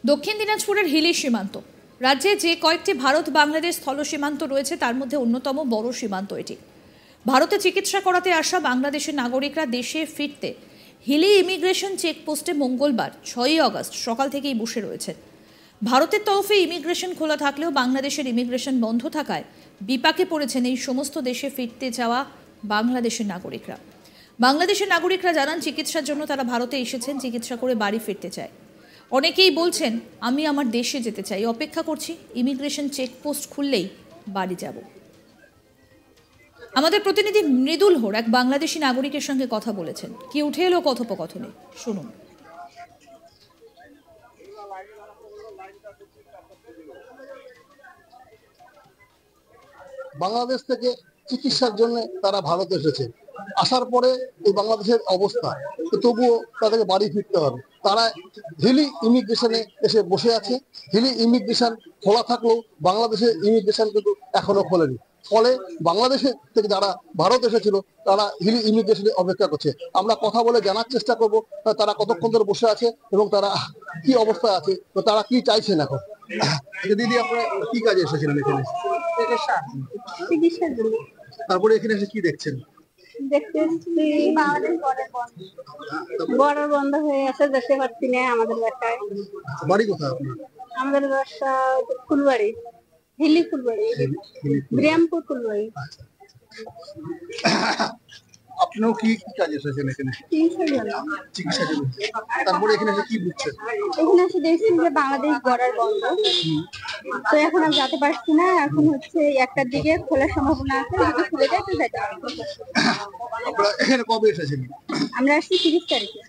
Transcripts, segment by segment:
দক্ষিণ দিনাজপুরের হিলি সীমান্ত রাজ্যে যে কয়েকটি ভারত বাংলাদেশ স্থল সীমান্ত রয়েছে তার মধ্যে অন্যতম বড় সীমান্ত এটি। ভারতে চিকিৎসা করাতে আসা বাংলাদেশের নাগরিকরা দেশে ফিরতে হিলি ইমিগ্রেশন চেকপোস্টে মঙ্গলবার 6 আগস্ট সকাল থেকেই বসে রয়েছে। ভারতের তরফে ইমিগ্রেশন খোলা থাকলেও বাংলাদেশের ইমিগ্রেশন বন্ধ থাকায় বিপাকে পড়েছেন এই সমস্ত দেশে ফিরতে যাওয়া বাংলাদেশের নাগরিকরা। বাংলাদেশের নাগরিকরা জানান চিকিৎসার জন্য তারা ভারতে এসেছেন, চিকিৎসা করে বাড়ি ফিরতে চায়। অনেকেই বলছেন আমি আমার দেশে যেতে চাই, অপেক্ষা করছি ইমিগ্রেশন চেকপোস্ট খুললেই বাড়ি যাব। আমাদের প্রতিনিধি মৃদুল হোর এক বাংলাদেশি নাগরিকের সঙ্গে কথা বলেছেন। কি উঠে এলো কথোপকথনে, শুনুন। বাংলাদেশ থেকে চিকিৎসার জন্য তারা ভারতে এসেছে, আসার পরে এই বাংলাদেশের অবস্থা, তবুও তাদেরকে বাড়ি ফিরতে হবে। তারা হিলি ইমিগ্রেশনে এসে বসে আছে। হিলি ইমিগ্রেশন খোলা থাকলেও বাংলাদেশের ইমিগ্রেশন কিন্তু এখনো খোলেনি। ফলে বাংলাদেশে থেকে যারা ভারত এসেছিল তারা হিলি ইমিগ্রেশনে অপেক্ষা করছে। আমরা কথা বলে জানার চেষ্টা করব তারা কতক্ষণ ধরে বসে আছে এবং তারা কি অবস্থায় আছে, তো তারা কি চাইছেন এখন। দিদি, আপনারা কি কাজে এসেছিলেন এখানে? তারপরে এখানে এসে কি দেখছেন? বর্ডার বন্ধ হয়ে আছে, যেতে পারছি না আমাদের বাসায়। বাড়ি কোথায় আপনার? আমাদের বাসা ফুলবাড়ি, হিলি ফুলবাড়ি, ব্রাহ্মপুর ফুলবাড়ি। আপনিও কি কাজে এসেছেন এখানে? চিকিৎসা জন্য। তারপরে এখানে এসে কি বুঝছেন? এখানে এসে দেখছি যে বাংলাদেশ বর্ডার বন্ধ, তো এখন আমি যেতে পারছি না। এখন হচ্ছে 1টার দিকে খোলার সম্ভাবনা আছে, যদি খুলে যায় তো যেতে পারবো। আপনারা এখানে কবে এসেছেন? আমরা আসছি 30 তারিখে।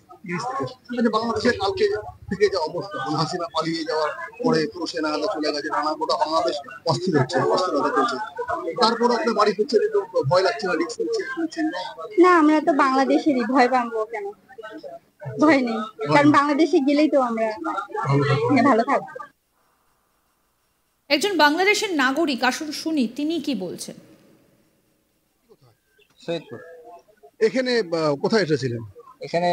বাংলাদেশের কালকে থেকে যে অবস্থা, হাসিনা পালিয়ে যাওয়ার পরে পুরো সেনা হাতে চলে গেছে, নানা গোটা বাংলাদেশ অস্থির হচ্ছে, অস্থিরতা চলছে। তারপরে আপনার বাড়ি ফিরছেন, একটু ভয় লাগছে না? রিস্ক নিচ্ছেন না? আমরা তো বাংলাদেশেরই, ভয় পাবো কেন? ভয় নেই, কারণ বাংলাদেশে গেলেই তো আমরা ভালো থাকবো। একজন বাংলাদেশের নাগরিক, আসুন শুনি তিনি কি বলছেন। এখানে কোথায় এসেছিলেন? এখানে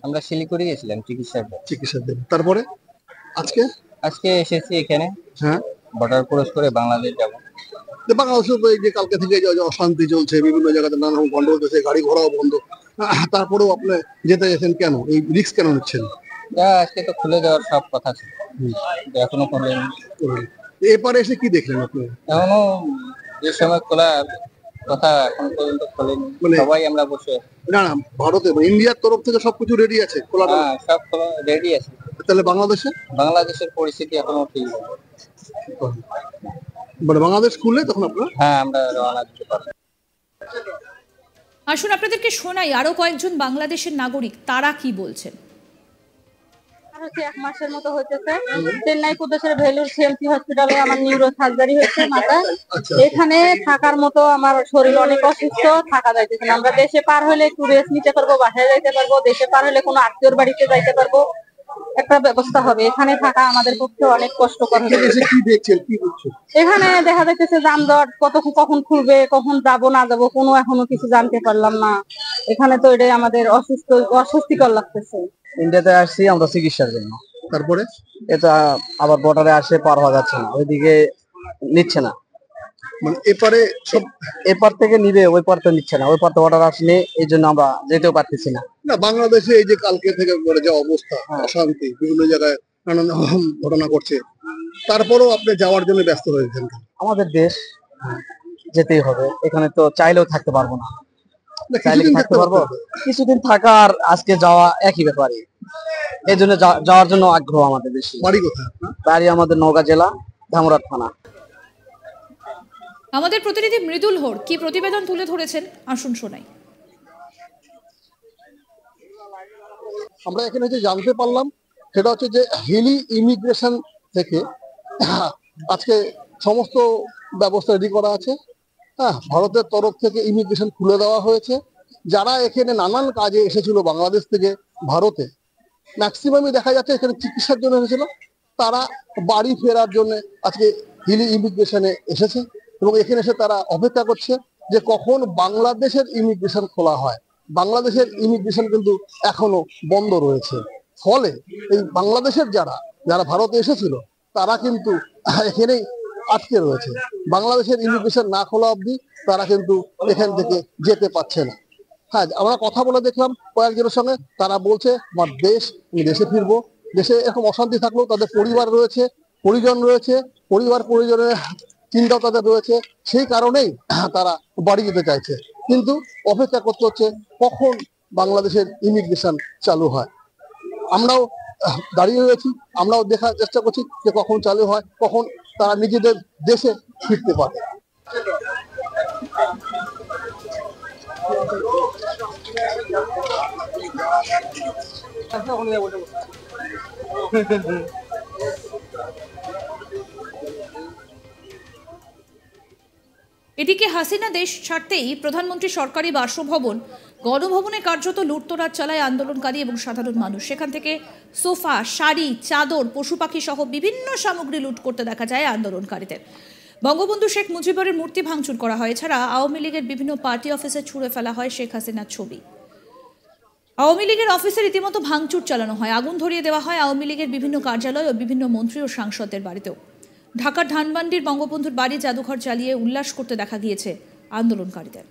আমরা শিলিগুড়ি গেছিলাম চিকিৎসার জন্য। তারপরে আজকে এসেছি এখানে। হ্যাঁ, বর্ডার ক্রস করে বাংলাদেশ যাব। বাংলাদেশে তো এই যে কালকে থেকে অশান্তি চলছে, বিভিন্ন জায়গাতে নানা রকম গন্ডগোল চলছে, গাড়ি ঘোড়াও বন্ধ। তারপরেও আপনি যেতে গেছেন কেন? এই রিস্ক কেন নিচ্ছেন? আজকে তো খুলে যাওয়ার সব কথা ছিল, এখনো খুলেনি। এপারে এসে কি দেখলেন আপনি? এখনো যে সময় খোলা কথা এখন পর্যন্ত খোলেনি, সবাই আমরা বসে। না, ভারতে ইন্ডিয়ার তরফ থেকে সবকিছু রেডি আছে, খোলা? হ্যাঁ, সব খোলা রেডি আছে। তাহলে বাংলাদেশের পরিস্থিতি এখনো ঠিক আছে। বাংলাদেশ খুললে তখন আপনারা? হ্যাঁ, আমরা রওনা দিতে পারবো। আসুন আপনাদেরকে শোনাই আরো কয়েকজন বাংলাদেশের নাগরিক তারা কি বলছেন। 1 মাসের মতো হইতেছে চেন্নাই প্রদেশের ভেলুর সিএমসি হসপিটালে আমার নিউরো সার্জারি হয়েছে মাথায়। এখানে থাকার মতো আমার শরীর অনেক অসুস্থ, থাকা যাইতেছে না। আমরা দেশে পার হলে একটু রেস্ট নিতে পারবো, বাসায় যাইতে পারবো, দেশে পার হলে কোনো আত্মীয়র বাড়িতে যাইতে পারবো, একটা ব্যবস্থা হবে। এখানে থাকা আমাদের পক্ষে অনেক কষ্টকর। এখানে দেখা যাইতেছে যানজট, কখন খুলবে, কখন যাবো না যাবো কোনো এখনো কিছু জানতে পারলাম না। এখানে তো এটাই আমাদের অস্বস্তিকর লাগতেছে। ইন্ডিয়াতে আসছি আমরা চিকিৎসার জন্য, তারপরে এটা আবার বর্ডারে আসে পার হওয়া যাচ্ছে না, ওইদিকে নিচ্ছে না। মানে এপার থেকে নিবে, ওই পার তো নিচ্ছে না, ওই পার তো অর্ডার আসলে এই জন্য আমরা যেতেও পারতেছি না। বাংলাদেশে এই যে কালকে থেকে যে অবস্থা, অশান্তি, বিভিন্ন জায়গায় নানান ঘটনা করছে, তারপরেও আপনি যাওয়ার জন্য ব্যস্ত হয়েছেন। আমাদের দেশ, যেতেই হবে। এখানে তো চাইলেও থাকতে পারবো না। থাকতে পারবো কিছুদিন থাকা আর আজকে যাওয়া একই ব্যাপারে। এই জন্য যাওয়ার জন্য আগ্রহ আমাদের বেশি। বাড়ি কোথায়? বাড়ি আমাদের নওগাঁ জেলা, ধামরাট থানা। আমাদের প্রতিনিধি মৃদুল হোর কি প্রতিবেদন তুলে ধরেছেন, আসুন শোনাই। আমরা এখানে যে জানতে পারলাম সেটা হচ্ছে যে হিলি ইমিগ্রেশন থেকে আজকে সমস্ত ব্যবস্থা রেডি করা আছে। হ্যাঁ, ভারতের তরফ থেকে ইমিগ্রেশন খুলে দেওয়া হয়েছে। যারা এখানে নানান কাজে এসেছিল বাংলাদেশ থেকে ভারতে, ম্যাক্সিমামই দেখা যাচ্ছে এখানে চিকিৎসার জন্য এসেছিল, তারা বাড়ি ফেরার জন্য আজকে হিলি ইমিগ্রেশনে এসেছে এবং এখানে এসে তারা অপেক্ষা করছে যে কখন বাংলাদেশের ইমিগ্রেশন খোলা হয়। বাংলাদেশের ইমিগ্রেশন কিন্তু এখনো বন্ধ রয়েছে। ফলে এই বাংলাদেশের যারা ভারতে এসেছিল তারা কিন্তু এখানেই আটকে রয়েছে। বাংলাদেশের ইমিগ্রেশন না খোলা অবধি তারা কিন্তু এখান থেকে যেতে পারছে না। হ্যাঁ, আমরা কথা বলে দেখলাম কয়েকজনের সঙ্গে, তারা বলছে আমার দেশ, আমি দেশে ফিরবো। দেশে এরকম অশান্তি থাকলেও তাদের পরিবার রয়েছে, পরিজন রয়েছে, পরিজনের চিন্তাও তাদের রয়েছে, সেই কারণেই তারা বাড়ি যেতে চাইছে। কিন্তু অপেক্ষা করতে হচ্ছে কখন বাংলাদেশের ইমিগ্রেশন চালু হয়। আমরাও দাঁড়িয়ে রয়েছি, আমরাও দেখার চেষ্টা করছি যে কখন চালু হয়, কখন তারা নিজেদের দেশে ফিরতে পারে। এদিকে হাসিনা দেশ ছাড়তেই প্রধানমন্ত্রী সরকারি বাসভবন গণভবনে কার্যত লুটতরাজ চালায় আন্দোলনকারী এবং সাধারণ মানুষ। সেখান থেকে সোফা, শাড়ি, চাদর, পশু পাখি সহ বিভিন্ন সামগ্রী লুট করতে দেখা যায় আন্দোলনকারীদের। বঙ্গবন্ধু শেখ মুজিবুরের মূর্তি ভাঙচুর করা হয়। এছাড়া আওয়ামী লীগের বিভিন্ন পার্টি অফিসে ছুঁড়ে ফেলা হয় শেখ হাসিনার ছবি। আওয়ামী লীগের অফিসে রীতিমতো ভাঙচুর চালানো হয়, আগুন ধরিয়ে দেওয়া হয় আওয়ামী লীগের বিভিন্ন কার্যালয় ও বিভিন্ন মন্ত্রী ও সাংসদদের বাড়িতেও। ঢাকার ধানমন্ডির বঙ্গবন্ধুর বাড়ি জাদুঘর জ্বালিয়ে উল্লাস করতে দেখা গিয়েছে আন্দোলনকারীদের।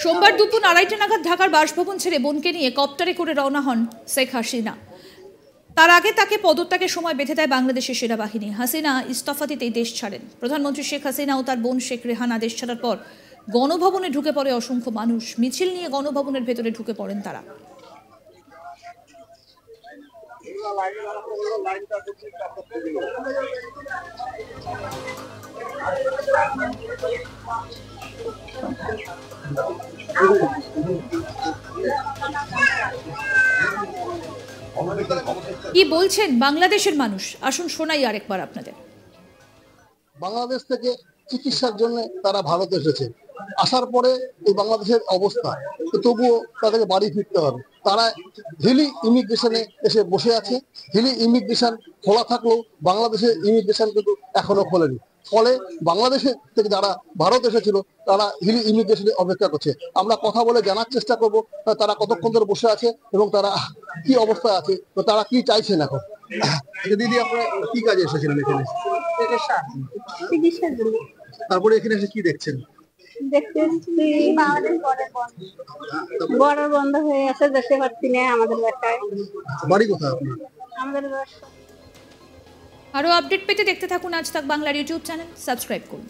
সোমবার দুপুর 2:30 নাগাদ ঢাকার বাসভবন ছেড়ে বোনকে নিয়ে কপ্টারে করে রওনা হন শেখ হাসিনা। তার আগে তাকে পদত্যাগের সময় বেঁধে দেয় বাংলাদেশের সেনাবাহিনী। হাসিনা ইস্তফা দিতেই দেশ ছাড়েন। প্রধানমন্ত্রী শেখ হাসিনা ও তার বোন শেখ রেহানা দেশ ছাড়ার পর গণভবনে ঢুকে পড়ে অসংখ্য মানুষ। মিছিল নিয়ে গণভবনের ভেতরে ঢুকে পড়েন তারা। কি বলছেন বাংলাদেশের মানুষ, আসুন শোনাই আরেকবার আপনাদের। বাংলাদেশ থেকে চিকিৎসার জন্য তারা ভারতে এসেছে, আসার পরে এই বাংলাদেশের অবস্থা, তবুও তাদেরকে বাড়ি ফিরতে হবে। তারা হিলি ইমিগ্রেশনে এসে বসে আছে। হিলি ইমিগ্রেশন খোলা থাকলেও বাংলাদেশের ইমিগ্রেশন কিন্তু এখনো খোলেনি। ফলে বাংলাদেশে থেকে যারা ভারত এসেছিল তারা হিলি ইমিগ্রেশনে অপেক্ষা করছে। আমরা কথা বলে জানার চেষ্টা করব তারা কতক্ষণ ধরে বসে আছে এবং তারা কি অবস্থায় আছে, তো তারা কি চাইছেন এখন। দিদি, আপনারা কি কাজে এসেছিলেন এখানে? তারপরে এখানে এসে কি দেখছেন? দেখতেছি বাংলাদেশ বর্ডার বন্ধ হয়ে আছে, যেতে পারছি না আমাদের বাসায়। বাড়ি কোথায় আপনার? আমাদের বাসা। আরো আপডেট পেতে দেখতে থাকুন আজ তাক বাংলার ইউটিউব চ্যানেল, সাবস্ক্রাইব করুন।